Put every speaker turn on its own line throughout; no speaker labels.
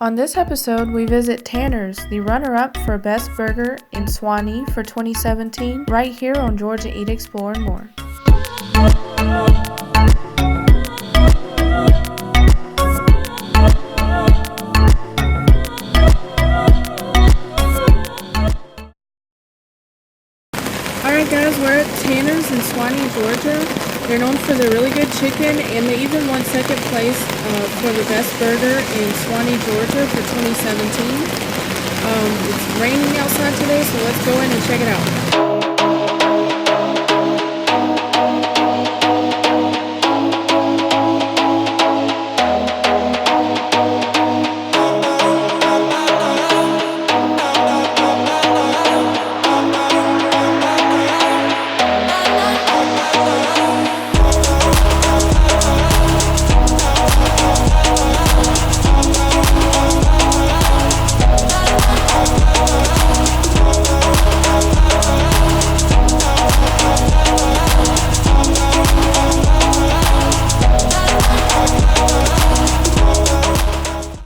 On this episode, we visit Tanner's, the runner-up for Best Burger in Suwanee for 2017, right here on Georgia Eat, Explore, and More. Alright guys, we're at Tanner's in Suwanee, Georgia. They're known for their really good chicken, and they even won second place for the best burger in Suwanee, Georgia for 2017. It's raining outside today, so let's go in and check it out.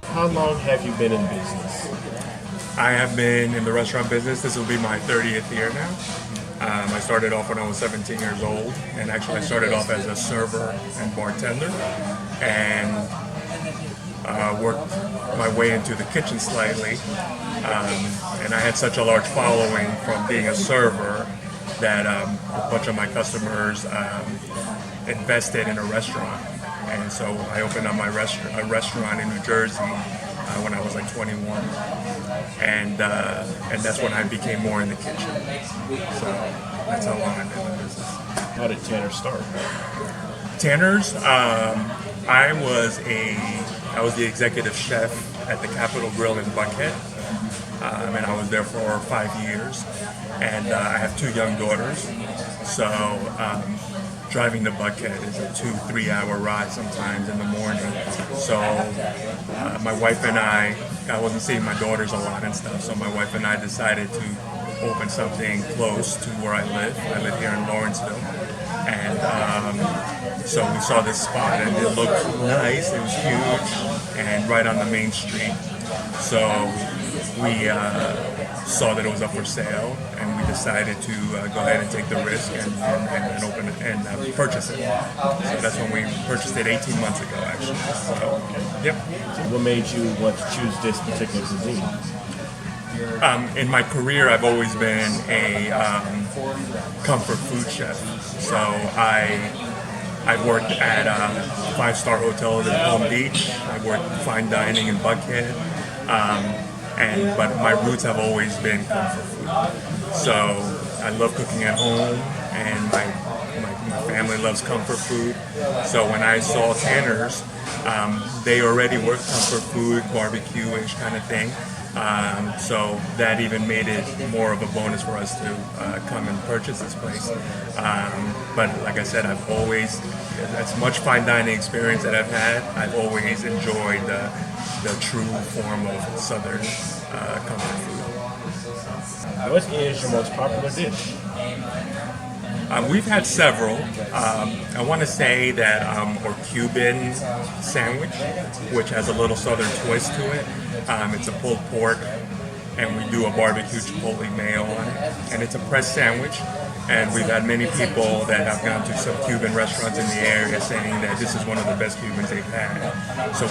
How long have you been in business?
I have been in the restaurant business. This will be my 30th year now. I started off when I was 17 years old, and actually I started off as a server and bartender, and worked my way into the kitchen slightly. And I had such a large following from being a server that a bunch of my customers invested in a restaurant. And so I opened up a restaurant in New Jersey when I was like 21, and that's when I became more in the kitchen. So that's how long I've been in business.
How did Tanner start?
Tanner's, I was the executive chef at the Capitol Grill in Buckhead, and I was there for 5 years. And I have 2 young daughters, so. Driving to Buckhead is a 2-3 hour ride sometimes in the morning. So my wife and I wasn't seeing my daughters a lot and stuff, so my wife and I decided to open something close to where I live. I live here in Lawrenceville. And so we saw this spot and it looked nice, it was huge, and right on the main street. So we saw that it was up for sale, and we decided to go ahead and take the risk and open it and purchase it. So that's when we purchased it 18 months ago, actually. So, yep.
What made you want to choose this particular cuisine?
In my career, I've always been a comfort food chef. So I've worked at 5-star hotels in Palm Beach. I've worked fine dining in Buckhead. But my roots have always been comfort food. So I love cooking at home, and my family loves comfort food. So when I saw Tanner's, they already were comfort food, barbecue-ish kind of thing. So that even made it more of a bonus for us to come and purchase this place. But like I said, I've always, as much fine dining experience that I've had, I've always enjoyed the true form of Southern comfort food.
What is your most popular dish?
We've had several. I want to say that our Cuban sandwich, which has a little Southern twist to it. It's a pulled pork, and we do a barbecue chipotle mayo on it. And it's a pressed sandwich. And we've had many people that have gone to some Cuban restaurants in the area saying that this is one of the best Cubans they've had. So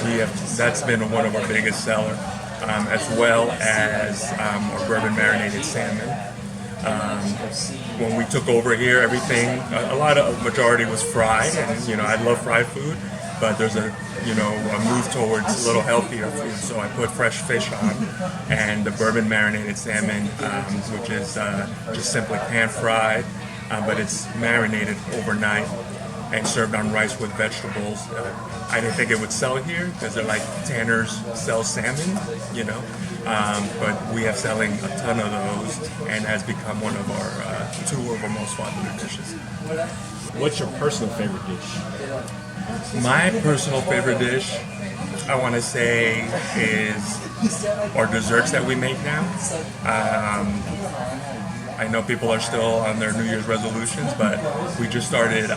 that's been one of our biggest sellers, as well as our bourbon marinated salmon. When we took over here, everything, majority was fried, and I love fried food, but there's a move towards a little healthier food. So I put fresh fish on, and the bourbon marinated salmon, which is just simply pan fried, but it's marinated overnight and served on rice with vegetables. I didn't think it would sell here because they're like Tanner's sells salmon, but we have selling a ton of those, and has become one of our 2 of our most popular dishes.
What's your personal favorite dish?
My personal favorite dish, I want to say, is our desserts that we make now. I know people are still on their New Year's resolutions, but we just started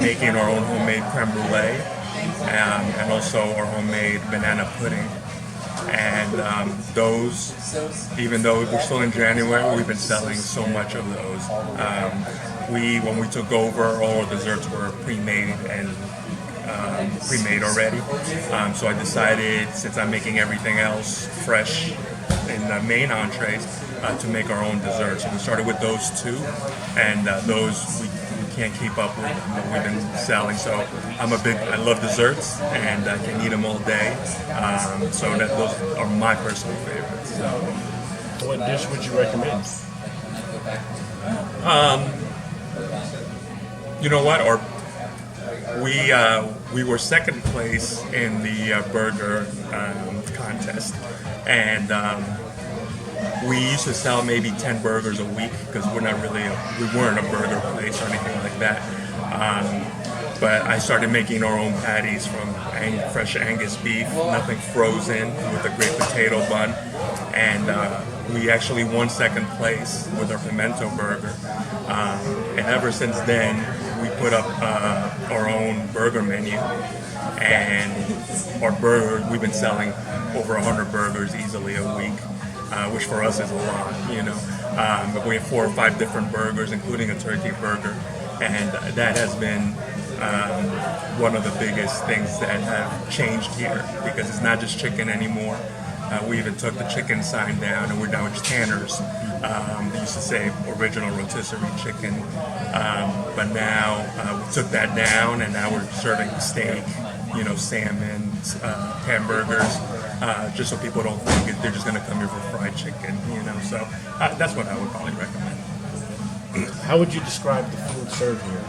making our own homemade creme brulee, and also our homemade banana pudding. And those, even though we're still in January, we've been selling so much of those. When we took over, all our desserts were pre-made and pre-made already. So I decided, since I'm making everything else fresh in the main entrees, to make our own desserts. So we started with those two, and those we can't keep up with what we've been selling. So I love desserts, and I can eat them all day. So those are my personal favorites. So.
What dish would you recommend?
You know what? We were second place in the burger contest, and we used to sell maybe 10 burgers a week because we weren't a burger place or anything like that. But I started making our own patties from fresh Angus beef, nothing frozen, with a great potato bun, and we actually won second place with our pimento burger. And ever since then, we put up our own burger menu, and our burger, we've been selling over 100 burgers easily a week, which for us is a lot, you know. But we have 4 or 5 different burgers, including a turkey burger, and that has been one of the biggest things that have changed here, because it's not just chicken anymore. We even took the chicken sign down, and we're now it's Tanner's. They used to say original rotisserie chicken, but now we took that down, and now we're serving steak, you know, salmon, hamburgers, just so people don't think they're just going to come here for fried chicken, you know. So that's what I would probably recommend.
How would you describe the food served here?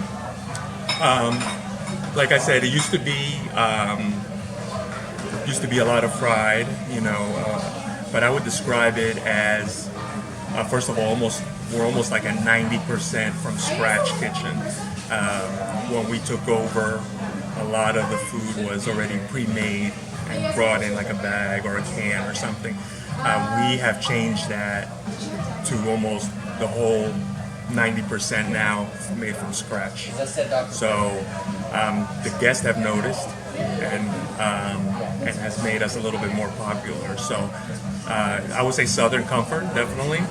Like I said, it used to be a lot of fried, you know, but I would describe it as, first of all, we're almost like a 90% from scratch kitchen. When we took over, a lot of the food was already pre-made and brought in like a bag or a can or something. We have changed that to almost the whole 90% now made from scratch. So the guests have noticed, and has made us a little bit more popular. So I would say Southern Comfort, definitely.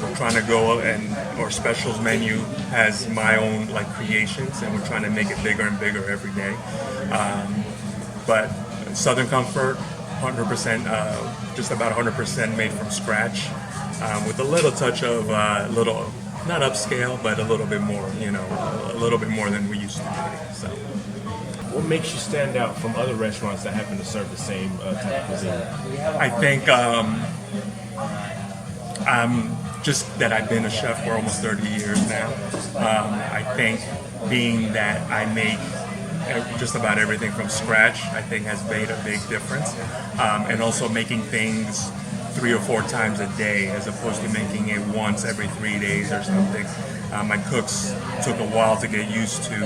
We're trying to go, and our specials menu has my own like creations, and we're trying to make it bigger and bigger every day. But Southern Comfort, 100%, just about 100% made from scratch, with a little touch of not upscale, but a little bit more, you know, a little bit more than we used to do. So.
What makes you stand out from other restaurants that happen to serve the same type of cuisine?
I think just that I've been a chef for almost 30 years now. I think being that I make just about everything from scratch, I think has made a big difference. And also making things 3 or 4 times a day, as opposed to making it once every 3 days or something. My cooks took a while to get used to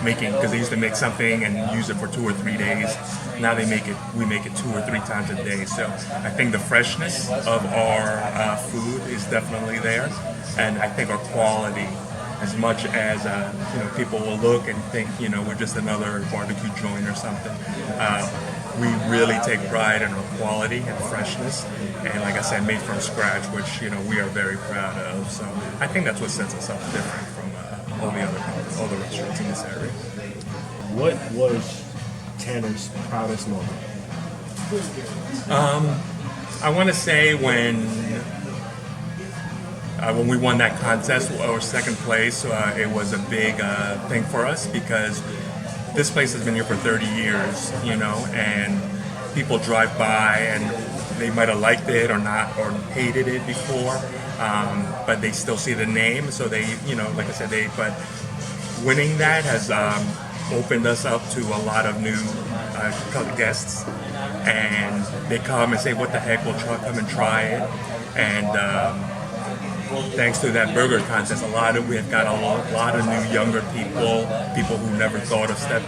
making, because they used to make something and use it for 2 or 3 days. Now we make it 2 or 3 times a day. So I think the freshness of our food is definitely there, and I think our quality, as much as people will look and think, you know, we're just another barbecue joint or something. We really take pride in our quality and freshness, and like I said, made from scratch, which, you know, we are very proud of. So I think that's what sets us up different from all the restaurants in this area.
What was Tanner's proudest moment?
I want to say when we won that contest, or second place, it was a big thing for us, because this place has been here for 30 years, you know, and people drive by and they might have liked it or not, or hated it before, but they still see the name. So they, you know, like I said, but winning that has opened us up to a lot of new guests, and they come and say, what the heck, we'll come and try it. And thanks to that burger contest, we have got a lot of new younger people who never thought of step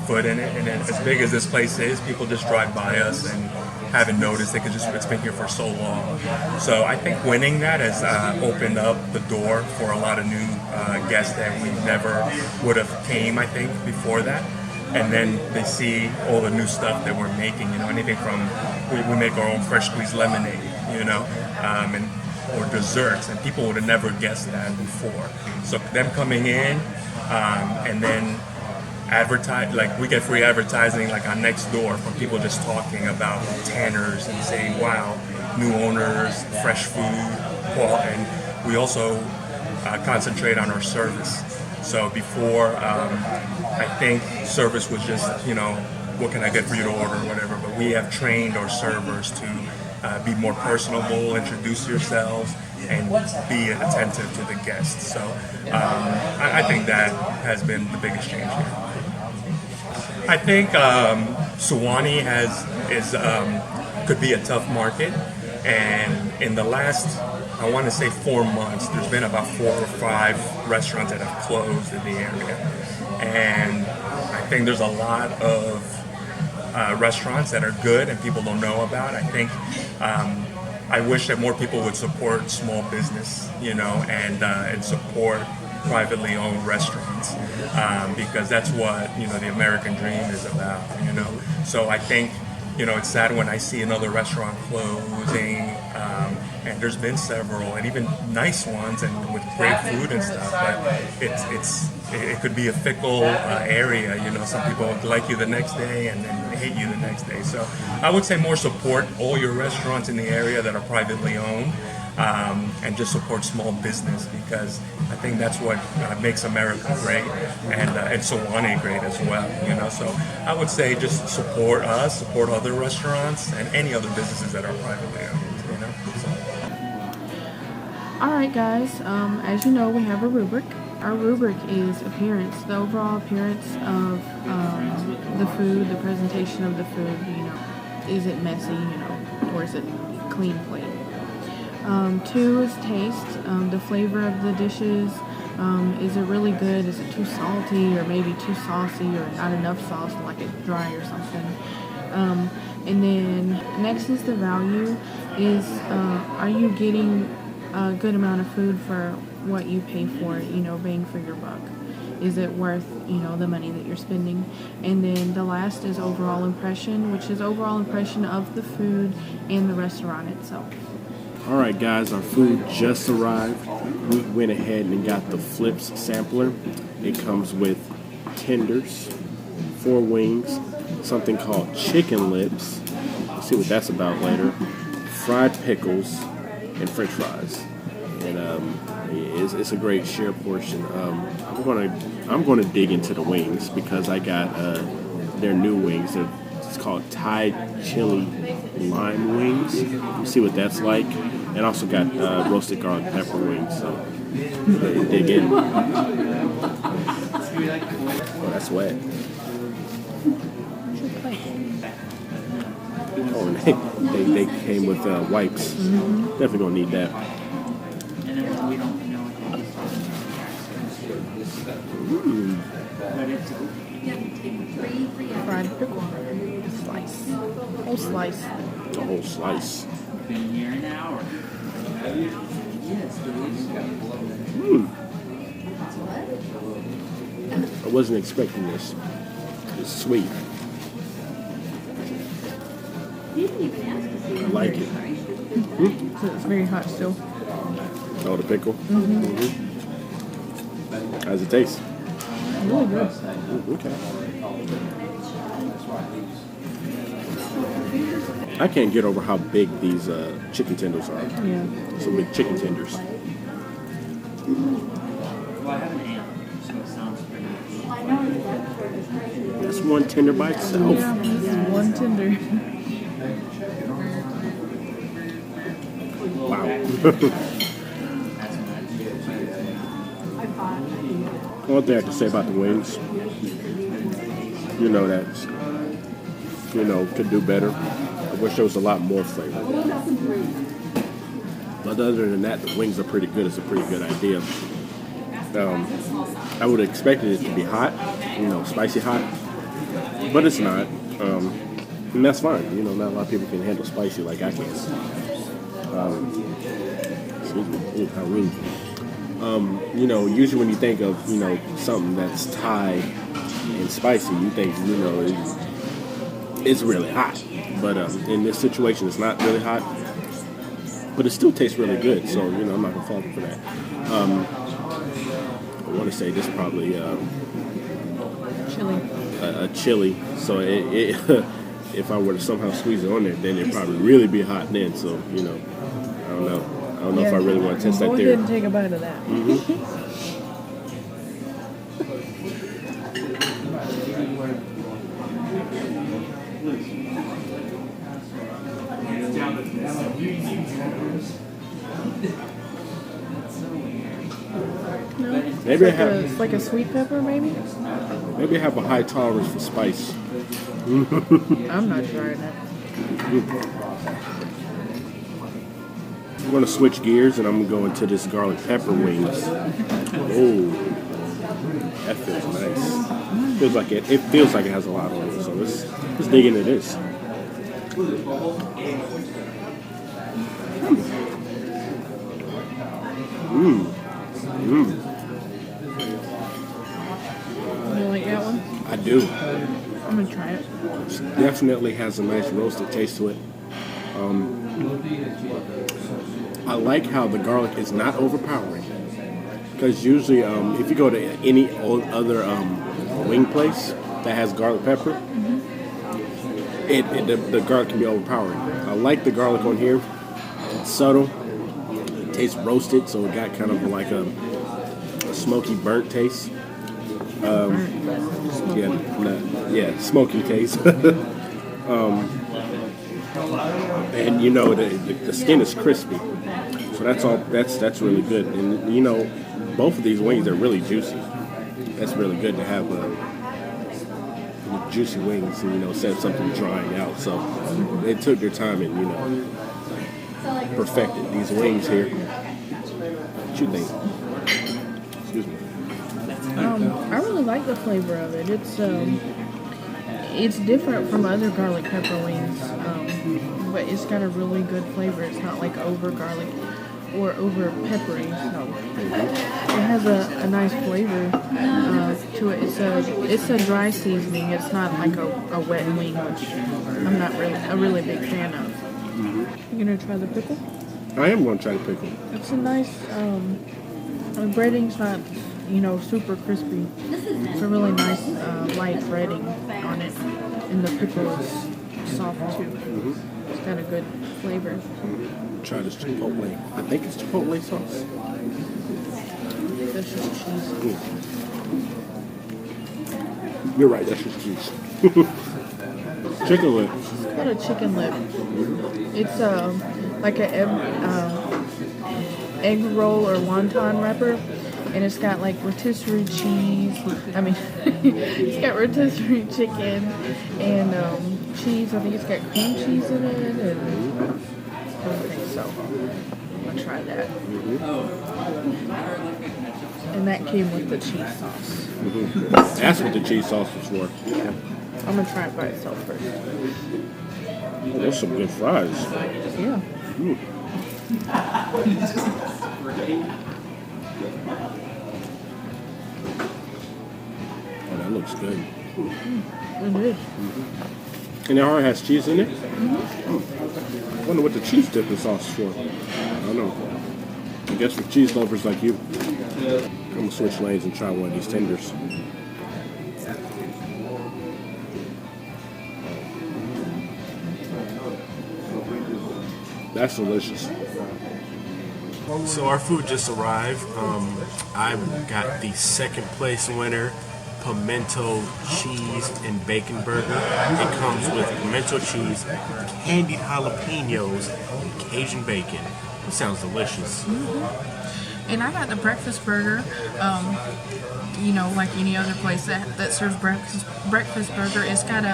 foot in it. And as big as this place is, people just drive by us and haven't noticed it, because it's been here for so long. So I think winning that has opened up the door for a lot of new guests that we never would have came, I think, before that. and then they see all the new stuff that we're making. You know, anything from we make our own fresh squeezed lemonade. You know, and or desserts, and people would have never guessed that before. So them coming in, and then advertise, like we get free advertising like on Nextdoor from people just talking about Tanners and saying, wow, new owners, fresh food, and we also concentrate on our service. So before, I think service was just, you know, what can I get for you to order or whatever, but we have trained our servers to be more personable, introduce yourselves, and be attentive to the guests. So I think that has been the biggest change here. I think Suwanee could be a tough market, and in the last, I want to say 4 months, there's been about 4 or 5 restaurants that have closed in the area, and I think there's a lot of restaurants that are good and people don't know about. I think I wish that more people would support small business, you know, and support privately owned restaurants, because that's what, you know, the American dream is about, you know. So I think, you know, it's sad when I see another restaurant closing, and there's been several, and even nice ones, and with great food and stuff. But it could be a fickle area, you know. Some people like you the next day and then hate you the next day. So I would say more support all your restaurants in the area that are privately owned, and just support small business, because I think that's what makes America great, and Suwanee great as well, you know. So I would say just support us, support other restaurants, and any other businesses that are privately owned, you know. So.
Alright guys, as you know, we have a rubric. Our rubric is appearance, the overall appearance of the food, the presentation of the food, you know. Is it messy, you know, or is it clean plate? 2 is taste, the flavor of the dishes. Is it really good? Is it too salty, or maybe too saucy, or not enough sauce, like it's dry or something? And then next is the value. Is are you getting a good amount of food for what you pay for it, you know, bang for your buck? Is it worth, you know, the money that you're spending? And then the last is overall impression, which is overall impression of the food and the restaurant itself.
Alright guys, our food just arrived. We went ahead and got the Flips sampler. It comes with tenders, 4 wings, something called chicken lips. We'll see what that's about later. Fried pickles and french fries. And it's a great share portion. I'm gonna dig into the wings because I got their new wings. It's called Thai chili lime wings. We'll see what that's like. And also got roasted garlic pepper wings. So dig in. Oh, that's wet. Oh, and they came with wipes. Definitely gonna need that.
Fried pickle. Slice. Whole slice.
A whole slice. I wasn't expecting this. It's sweet. I like it.
So it's very hot still.
Oh, the pickle? How's it taste?
Really good.
Okay. I can't get over how big these chicken tenders are.
Yeah.
Some big chicken tenders. That's one tender by itself.
Yeah, this is one tender.
Wow. One thing I can say about the wings, you know, that's, you know, could do better. I wish there was a lot more flavor. But other than that, the wings are pretty good. It's a pretty good idea. I would have expected it to be hot, you know, spicy hot, but it's not. And that's fine. You know, not a lot of people can handle spicy like I can. Excuse me. Ooh, how rude. You know, usually when you think of, you know, something that's Thai, and spicy, you think, you know, it's really hot. But in this situation, it's not really hot. But it still tastes really good, so, you know, I'm not going to fault it for that. I want to say this probably
Chili.
a chili. So it if I were to somehow squeeze it on there, then it'd probably really be hot then. So, you know, I don't know. I don't know if I really want to test that
Go
theory.
ahead and take a bite of that. No,
Maybe
it's like a sweet pepper, maybe.
Maybe I have a high tolerance for spice.
I'm not trying that.
I'm going to switch gears and I'm going to go into this garlic pepper wings. Oh, that feels nice. Feels like it feels like it has a lot on it. So let's dig into this.
You like that one?
I do.
I'm gonna try it.
Definitely has a nice roasted taste to it. I like how the garlic is not overpowering. Because usually, if you go to any other wing place that has garlic pepper, the garlic can be overpowering. I like the garlic on here. It's subtle. It tastes roasted, so it got kind of like a smoky, burnt taste. Smoky taste. And you know the skin is crispy, so that's really good. And you know, both of these wings are really juicy. That's really good to have juicy wings, and you know, instead of something drying out. So they took their time and, you know, perfected these wings here. What you think? Excuse me.
I really like the flavor of it. It's different from other garlic pepper wings, but it's got a really good flavor. It's not like over garlic or over peppery. So it has a nice flavor to it. It's a dry seasoning. It's not like a wet wing, which I'm not a really big fan of. You gonna try the pickle?
I am going to try the pickle.
It's a nice. The breading's not, you know, super crispy. It's a really nice light breading on it, and the pickle is soft too. It's got a good flavor.
Try this chipotle. I think it's chipotle sauce.
That's just cheese.
You're right, that's just cheese. Chicken lip.
It's got a chicken lip. It's like an egg roll or wonton wrapper. And it's got like rotisserie cheese. It's got rotisserie chicken and cheese. I think it's got cream cheese in it and everything. So I'm gonna try that. And that came with the cheese sauce.
That's what the cheese sauce was for.
Yeah. I'm gonna try it by itself first.
Oh, those some good fries.
Yeah.
Oh, that looks good.
It is.
And it already has cheese in it? I wonder what the cheese dipping sauce is for. I don't know. I guess for cheese lovers like you. I'm going to switch lanes and try one of these tenders. That's delicious.
So our food just arrived. I got the second place winner, pimento cheese and bacon burger. It comes with pimento cheese, candied jalapenos, and Cajun bacon. It sounds delicious.
And I got the breakfast burger. You know, like any other place that serves breakfast burger. It's got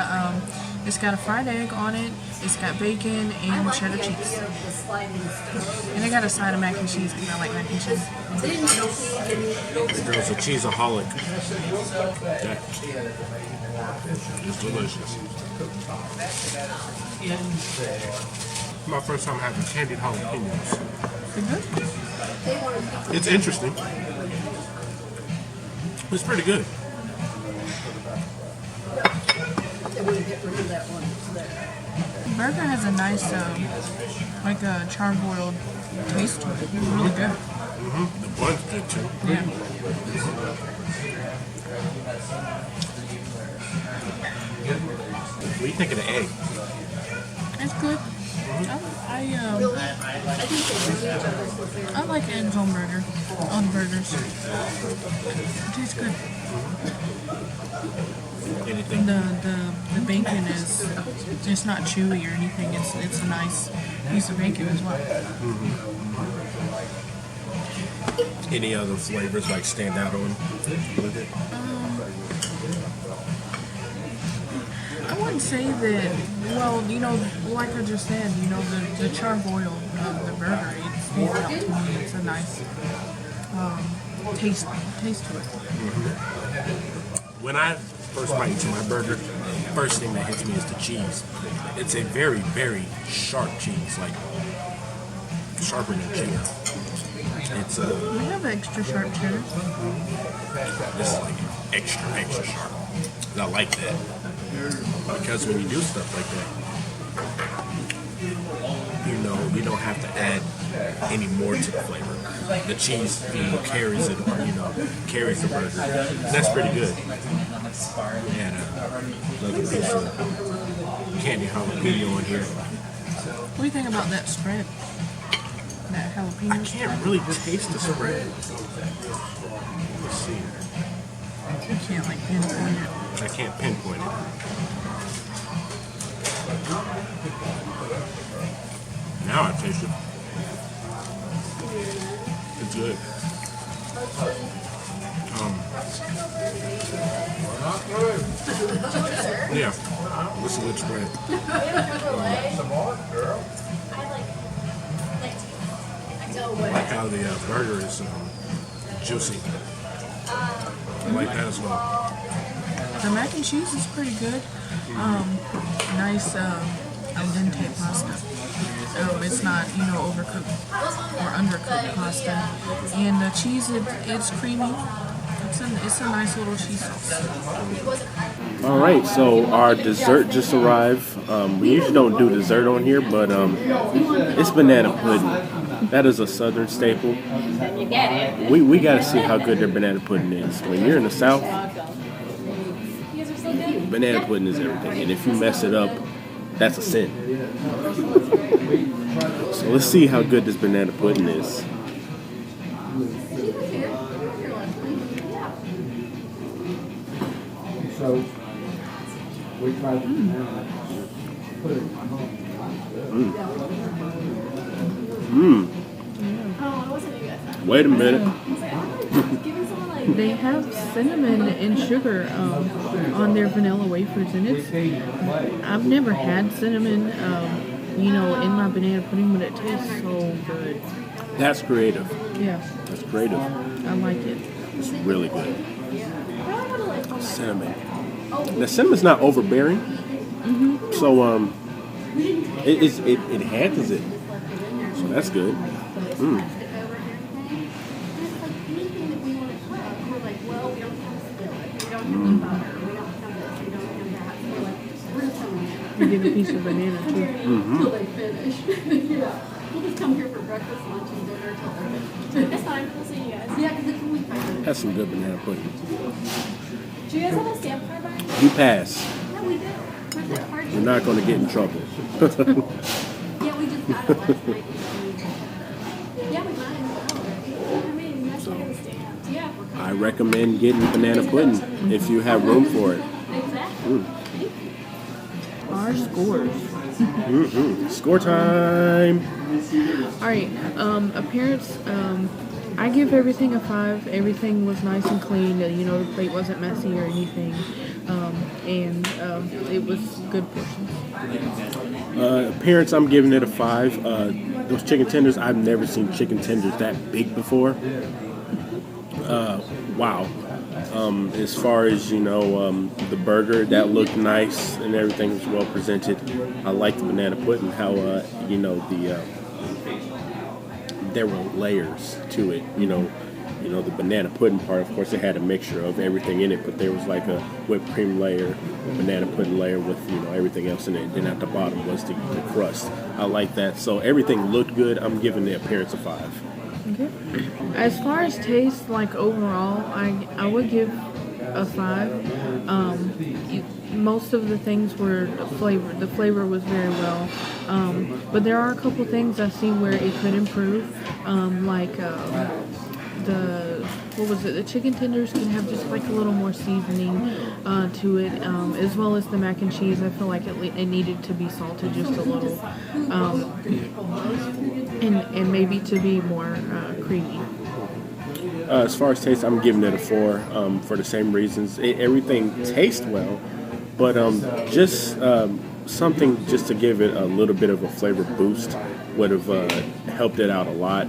a fried egg on it. It's got bacon and cheddar cheese. And I got a side of mac and cheese because I like mac and cheese.
This girl's a cheeseaholic. That is delicious. My first time having candied jalapenos. It's interesting. It's pretty good.
Burger has a nice, like a charbroiled taste to it. It's really good.
The bun's good too.
Yeah.
What do you think of the egg?
It's good. I like eggs on burgers. It tastes good.
Anything?
The bacon is it's not chewy or anything. It's a nice piece of bacon as well.
Any other flavors like stand out on with it?
I wouldn't say that. Well, you know, like I just said, you know, the charbroiled the burger, it stands out to me. It's a nice taste to it.
When I first bite into my burger, first thing that hits me is the cheese. It's a very, very sharp cheese, like sharper than cheddar. It's
We have extra sharp cheddar.
this is like extra sharp. I like that because when you do stuff like that, you know, you don't have to add any more to the flavor. The cheese, you know, carries it, you know, carries the burger. And that's pretty good. And another piece of candy jalapeno on here.
What do you think about that spread? That jalapeno
I can't really taste the spread. Let's see.
You can't like pinpoint it.
I can't pinpoint it. Now I taste it. It's good. Yeah, this is a good spread. I like how the burger is juicy. I like that as well.
The mac and cheese is pretty good. Nice al dente pasta. It's not, you know, overcooked or undercooked pasta. And the cheese, it's creamy. It's a nice little cheese sauce.
All right, so our dessert just arrived. We usually don't do dessert on here, but it's banana pudding. That is a southern staple. We got to see how good their banana pudding is. When you're in the South, banana pudding is everything. And if you mess it up, that's a sin. So let's see how good this banana pudding is.
So we tried to put it
Wait a minute.
They have cinnamon and sugar on their vanilla wafers, and I've never had cinnamon, you know, in my banana pudding, but it tastes so good.
That's creative.
Yeah,
That's creative.
I like it.
It's really good. Cinnamon. The cinnamon's not overbearing, so it enhances it. So that's good.
You get a piece of banana too.
Until they finish. Yeah. We'll just come here for breakfast, lunch, and dinner till they're. It's fine. We'll see you guys. Yeah, because it's only 5 minutes.
That's some good banana pudding.
Do you guys have a stamp card by?
You pass.
Yeah, we do. Where's that card?
You're not going to get in trouble.
Yeah, we just got it last night. Yeah, we might as well. I mean, that's not gonna stand. Yeah.
I recommend getting banana pudding if you have room for it.
Exactly.
Our scores.
Score time.
All right. Appearance. I give everything a 5. Everything was nice and clean. You know, the plate wasn't messy or anything, and it was good portions.
Appearance, I'm giving it a 5. Those chicken tenders, I've never seen chicken tenders that big before. Wow. As far as, you know, the burger, that looked nice and everything was well presented. I like the banana pudding, how, you know, there were layers to it, you know. you know, the banana pudding part, of course, it had a mixture of everything in it, but there was like a whipped cream layer, a banana pudding layer with, you know, everything else in it. And then at the bottom was the crust. I like that. So everything looked good. I'm giving the appearance a 5.
Okay. As far as taste, like overall, I would give a 5. Most of the things were flavored. The flavor was very well, but there are a couple things I see where it could improve, the chicken tenders can have just like a little more seasoning to it, as well as the mac and cheese. I feel like it needed to be salted just a little, and maybe to be more creamy.
As far as taste, I'm giving it a 4 for the same reasons. Everything tastes well, but just something just to give it a little bit of a flavor boost would have helped it out a lot.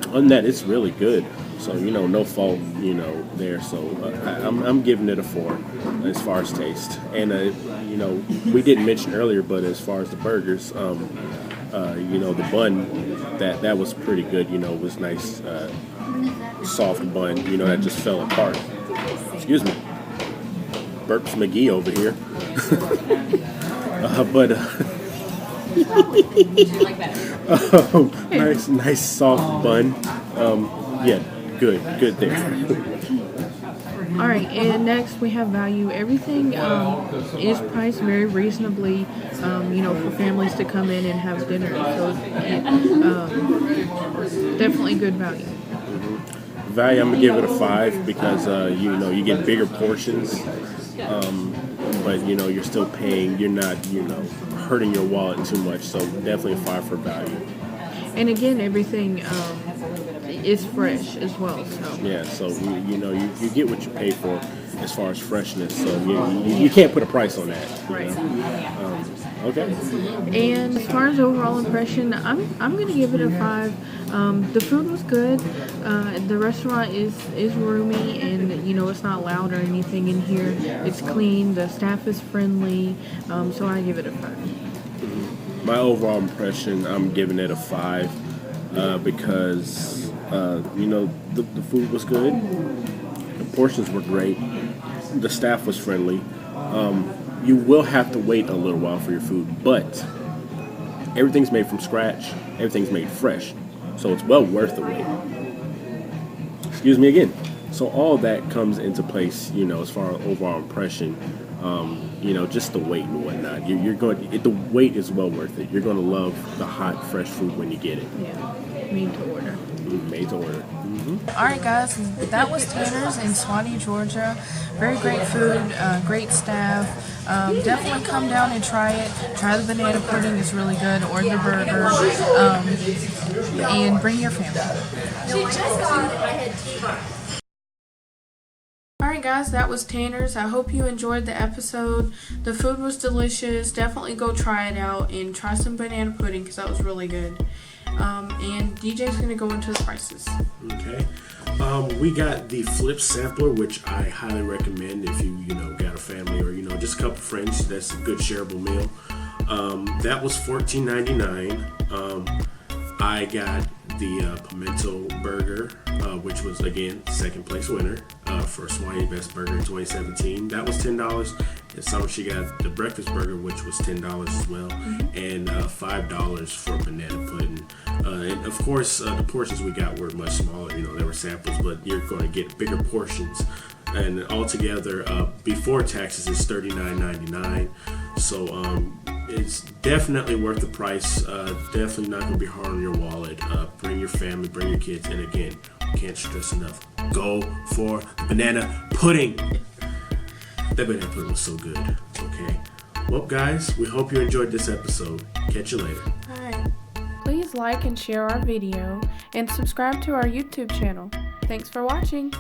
Other than that, it's really good. So, you know, no fault, you know, there. So I'm giving it a 4 as far as taste. And, you know, we didn't mention earlier, but as far as the burgers, you know, the bun, that was pretty good. You know, it was nice, soft bun, you know, that just fell apart. Excuse me. Burps McGee over here. Nice soft bun. Yeah, good there.
All right, and next we have value. Everything is priced very reasonably, you know, for families to come in and have dinner. So definitely good value.
Value, I'm gonna give it a 5 because you know, you get bigger portions, but you know, you're still paying. You're not, you know, hurting your wallet too much. So definitely a 5 for value.
And again, everything is fresh as well. So
yeah, so you know, you get what you pay for as far as freshness. So you can't put a price on that.
Right.
Okay.
And as far as overall impression, I'm gonna give it a 5. The food was good. The restaurant is roomy, and you know, it's not loud or anything in here. It's clean. The staff is friendly. So I give it a 5.
My overall impression, I'm giving it a 5 because you know, the food was good. The portions were great. The staff was friendly. You will have to wait a little while for your food, but everything's made from scratch. Everything's made fresh, so it's well worth the wait. Excuse me again. So all that comes into place, you know, as far as overall impression. You know, just the wait and whatnot. The wait is well worth it. You're going to love the hot, fresh food when you get it.
Yeah, made to order.
Made to order.
All right, guys, that was Tanner's in Suwanee, Georgia. Very great food, great staff. Definitely come down and try it. Try the banana pudding; it's really good. Or the burger, and bring your family. Alright guys, that was Tanner's. I hope you enjoyed the episode. The food was delicious. Definitely go try it out and try some banana pudding because that was really good. And DJ's going to go into the prices.
Okay. We got the flip sampler, which I highly recommend if you know, got a family or, you know, just a couple friends. That's a good shareable meal. That was $14.99. I got the pimento burger, which was, again, second place winner for Suwanee Best Burger in 2017. That was $10. And so she got the breakfast burger, which was $10 as well, and $5 for banana pudding. And of course, the portions we got were much smaller. You know, they were samples, but you're going to get bigger portions. And altogether, before taxes, is $39.99. So it's definitely worth the price. Definitely not going to be hard on your wallet. Bring your family, bring your kids, and again, can't stress enough, go for the banana pudding. That banana pudding was so good. Okay. Well, guys, we hope you enjoyed this episode. Catch you later.
Alright. Please like and share our video and subscribe to our YouTube channel. Thanks for watching.